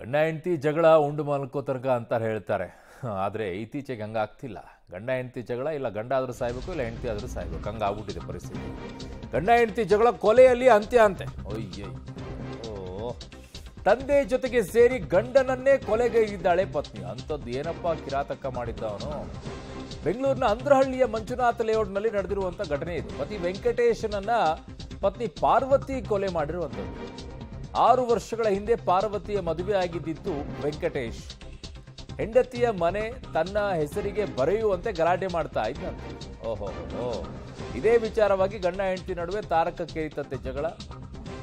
ಗಂಡ ಹೆಂಡತಿ ಜಗಳ ಉಂಡು ಮಲ್ಕೋ ತನಕ ಅಂತಾರೆ ಹೇಳ್ತಾರೆ. ಆದರೆ ಇತ್ತೀಚೆಗೆ ಹಂಗಾಗ್ತಿಲ್ಲ. ಗಂಡ ಹೆಂಡತಿ ಜಗಳ ಇಲ್ಲ ಗಂಡ ಆದರೂ ಸಾಯ್ಬೇಕು ಇಲ್ಲ ಹೆಂಡತಿ ಆದರೂ ಸಾಯ್ಬೇಕು, ಹಂಗಾಗ್ಬಿಟ್ಟಿದೆ ಪರಿಸ್ಥಿತಿ. ಗಂಡ ಹೆಂಡತಿ ಜಗಳ ಕೊಲೆಯಲ್ಲಿ ಅಂತ್ಯ ಅಂತೆ. ಅಯ್ಯಯ್ಯೋ, ತಂದೆ ಜೊತೆಗೆ ಸೇರಿ ಗಂಡನನ್ನೇ ಕೊಲೆಗೈದಿದ್ದಾಳೆ ಪತ್ನಿ. ಅಂಥದ್ದು ಏನಪ್ಪ ಕಿರಾತಕ ಮಾಡಿದ್ದವನು. ಬೆಂಗಳೂರಿನ ಅಂದ್ರಹಳ್ಳಿಯ ಮಂಜುನಾಥ ಲೇಔಟ್ನಲ್ಲಿ ನಡೆದಿರುವಂಥ ಘಟನೆ ಇದು. ಪತಿ ವೆಂಕಟೇಶನನ್ನ ಪತ್ನಿ ಪಾರ್ವತಿ ಕೊಲೆ ಮಾಡಿರುವಂಥದ್ದು. 6 ವರ್ಷಗಳ ಹಿಂದೆ ಪಾರ್ವತಿಯ ಮದುವೆ ಆಗಿದ್ದಿತ್ತು ವೆಂಕಟೇಶ್. ಹೆಂಡತಿಯ ಮನೆ ತನ್ನ ಹೆಸರಿಗೆ ಬರೆಯುವಂತೆ ಗಲಾಟೆ ಮಾಡ್ತಾ ಇದ್ದಂತೆ. ಓಹೋ, ಇದೇ ವಿಚಾರವಾಗಿ ಗಂಡ ಹೆಂಡತಿ ನಡುವೆ ತಾರಕಕ್ಕೇರಿತಂತೆ ಜಗಳ.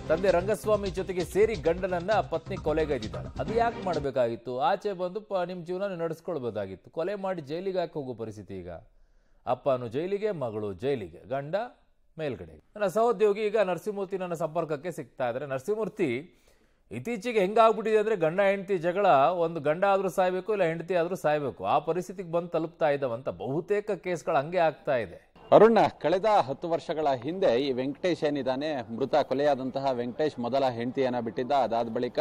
ತಂದೆ ರಂಗಸ್ವಾಮಿ ಜೊತೆಗೆ ಸೇರಿ ಗಂಡನನ್ನ ಪತ್ನಿ ಕೊಲೆಗೈದಿದ್ದಾಳೆ. ಅದು ಯಾಕೆ ಮಾಡಬೇಕಾಗಿತ್ತು? ಆಚೆ ಬಂದು ನಿಮ್ಮ ಜೀವನ ನಡೆಸ್ಕೊಳ್ಬೋದಾಗಿತ್ತು. ಕೊಲೆ ಮಾಡಿ ಜೈಲಿಗೆ ಹಾಕಿ ಹೋಗೋ ಪರಿಸ್ಥಿತಿ ಈಗ. ಅಪ್ಪನು ಜೈಲಿಗೆ, ಮಗಳು ಜೈಲಿಗೆ, ಗಂಡ ಮೇಲ್ಗಡೆ. ನನ್ನ ಸಹೋದ್ಯೋಗಿ ಈಗ ನರಸಿಂಹಮೂರ್ತಿ ನನ್ನ ಸಂಪರ್ಕಕ್ಕೆ ಸಿಗ್ತಾ ಇದ್ದಾರೆ. ನರಸಿಂಹಮೂರ್ತಿ, ಇತ್ತೀಚೆಗೆ ಹೆಂಗಾಗ್ಬಿಟ್ಟಿದೆ ಅಂದ್ರೆ ಗಂಡ ಹೆಂಡತಿ ಜಗಳ, ಒಂದು ಗಂಡ ಆದ್ರೂ ಸಾಯ್ಬೇಕು ಇಲ್ಲ ಹೆಂಡತಿ ಆದ್ರೂ ಸಾಯ್ಬೇಕು, ಆ ಪರಿಸ್ಥಿತಿಗೆ ಬಂದು ತಲುಪ್ತಾ ಇದ್ದಾವಂತ ಬಹುತೇಕ ಕೇಸ್ಗಳು ಹಂಗೆ ಆಗ್ತಾ ಇದೆ. ಅರುಣ್, ಕಳೆದ 10 ವರ್ಷಗಳ ಹಿಂದೆ ಈ ವೆಂಕಟೇಶ್ ಏನಿದ್ದಾನೆ, ಮೃತ ಕೊಲೆಯಾದಂತಹ ವೆಂಕಟೇಶ್ ಮೊದಲ ಹೆಂಡತಿಯನ್ನ ಬಿಟ್ಟಿದ್ದ. ಅದಾದ ಬಳಿಕ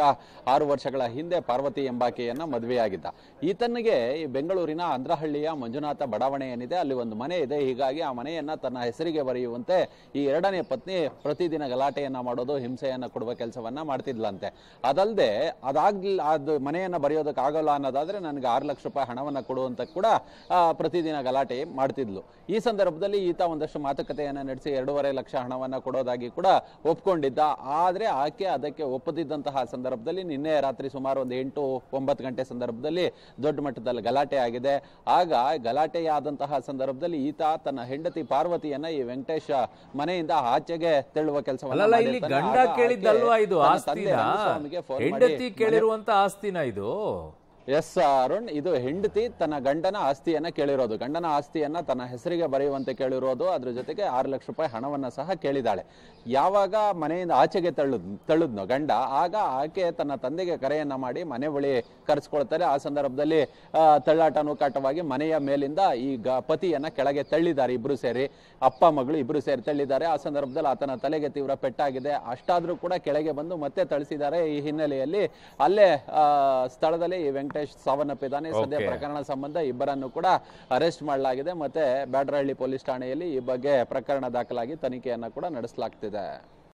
6 ವರ್ಷಗಳ ಹಿಂದೆ ಪಾರ್ವತಿ ಎಂಬಾಕೆಯನ್ನ ಮದುವೆಯಾಗಿದ್ದ. ಈತನಿಗೆ ಈ ಬೆಂಗಳೂರಿನ ಅಂದ್ರಹಳ್ಳಿಯ ಮಂಜುನಾಥ ಬಡಾವಣೆ ಏನಿದೆ, ಅಲ್ಲಿ ಒಂದು ಮನೆ ಇದೆ. ಹೀಗಾಗಿ ಆ ಮನೆಯನ್ನ ತನ್ನ ಹೆಸರಿಗೆ ಬರೆಯುವಂತೆ ಈ ಎರಡನೇ ಪತ್ನಿ ಪ್ರತಿದಿನ ಗಲಾಟೆಯನ್ನ ಮಾಡೋದು, ಹಿಂಸೆಯನ್ನ ಕೊಡುವ ಕೆಲಸವನ್ನ ಮಾಡ್ತಿದ್ಲಂತೆ. ಅದಲ್ಲದೆ ಅದು ಮನೆಯನ್ನ ಬರೆಯೋದಕ್ಕೆ ಆಗಲ್ಲ ಅನ್ನೋದಾದ್ರೆ ನನಗೆ 6 ಲಕ್ಷ ರೂಪಾಯಿ ಹಣವನ್ನ ಕೊಡುವಂತ ಕೂಡ ಪ್ರತಿದಿನ ಗಲಾಟೆ ಮಾಡ್ತಿದ್ಲು. ಈ ಸಂದರ್ಭದಲ್ಲಿ ಈತ ಒಂದಷ್ಟು ಮಾತುಕತೆಯನ್ನ ನಡೆಸಿ 2.5 ಲಕ್ಷ ಹಣವನ್ನ ಕೊಡೋದಾಗಿ ಕೂಡ ಒಪ್ಕೊಂಡಿದ್ದ. ಆದ್ರೆ ಆಕೆ ಅದಕ್ಕೆ ಒಪ್ಪದಿದ್ದಂತಹ ಸಂದರ್ಭದಲ್ಲಿ ನಿನ್ನೆ ರಾತ್ರಿ ಸುಮಾರು ಒಂದು 8-9 ಗಂಟೆ ಸಂದರ್ಭದಲ್ಲಿ ದೊಡ್ಡ ಮಟ್ಟದಲ್ಲಿ ಗಲಾಟೆ ಆಗಿದೆ. ಆಗ ಗಲಾಟೆಯಾದಂತಹ ಸಂದರ್ಭದಲ್ಲಿ ಈತ ತನ್ನ ಹೆಂಡತಿ ಪಾರ್ವತಿಯನ್ನ ಈ ವೆಂಕಟೇಶ್ ಮನೆಯಿಂದ ಆಚೆಗೆ ತೆರಳುವ ಕೆಲಸವನ್ನ ಗಂಡ ಕೇಳಿದ್ದಲ್ವಾ ಇದು ಆಸ್ತಿನ? ಹೆಂಡತಿ ಕೇಳಿರುವಂತ ಆಸ್ತಿನ ಇದು? ಎಸ್ ಅರುಣ್, ಇದು ಹೆಂಡತಿ ತನ್ನ ಗಂಡನ ಆಸ್ತಿಯನ್ನ ಕೇಳಿರೋದು. ಗಂಡನ ಆಸ್ತಿಯನ್ನ ತನ್ನ ಹೆಸರಿಗೆ ಬರೆಯುವಂತೆ ಕೇಳಿರೋದು. ಅದ್ರ ಜೊತೆಗೆ 6 ಲಕ್ಷ ರೂಪಾಯಿ ಹಣವನ್ನ ಸಹ ಕೇಳಿದಾಳೆ. ಯಾವಾಗ ಮನೆಯಿಂದ ಆಚೆಗೆ ತಳ್ಳುದ್ನೋ ಗಂಡ, ಆಗ ಆಕೆ ತನ್ನ ತಂದೆಗೆ ಕರೆಯನ್ನ ಮಾಡಿ ಮನೆ ಬಳಿ ಕರೆಸ್ಕೊಳ್ತಾರೆ. ಆ ಸಂದರ್ಭದಲ್ಲಿ ತಳ್ಳಾಟ ನೂಕಾಟವಾಗಿ ಮನೆಯ ಮೇಲಿಂದ ಈಗ ಪತಿಯನ್ನ ಕೆಳಗೆ ತಳ್ಳಿದ್ದಾರೆ. ಇಬ್ರು ಸೇರಿ, ಅಪ್ಪ ಮಗಳು ಇಬ್ರು ಸೇರಿ ತಳ್ಳಿದ್ದಾರೆ. ಆ ಸಂದರ್ಭದಲ್ಲಿ ಆತನ ತಲೆಗೆ ತೀವ್ರ ಪೆಟ್ಟಾಗಿದೆ. ಅಷ್ಟಾದ್ರೂ ಕೂಡ ಕೆಳಗೆ ಬಂದು ಮತ್ತೆ ತಳಿಸಿದ್ದಾರೆ. ಈ ಹಿನ್ನೆಲೆಯಲ್ಲಿ ಅಲ್ಲೇ ಸ್ಥಳದಲ್ಲಿ ವೆಂಕಟೇಶ್ ಸಾವನ್ನಪ್ಪಿದ್ದಾನೆ. ಸದ್ಯ ಪ್ರಕರಣ ಸಂಬಂಧ ಇಬ್ಬರನ್ನು ಕೂಡ ಅರೆಸ್ಟ್ ಮಾಡಲಾಗಿದೆ. ಮತ್ತೆ ಬ್ಯಾಡರಹಳ್ಳಿ ಪೊಲೀಸ್ ಠಾಣೆಯಲ್ಲಿ ಈ ಬಗ್ಗೆ ಪ್ರಕರಣ ದಾಖಲಾಗಿ ತನಿಖೆಯನ್ನ ಕೂಡ ನಡೆಸಲಾಗ್ತಿದೆ.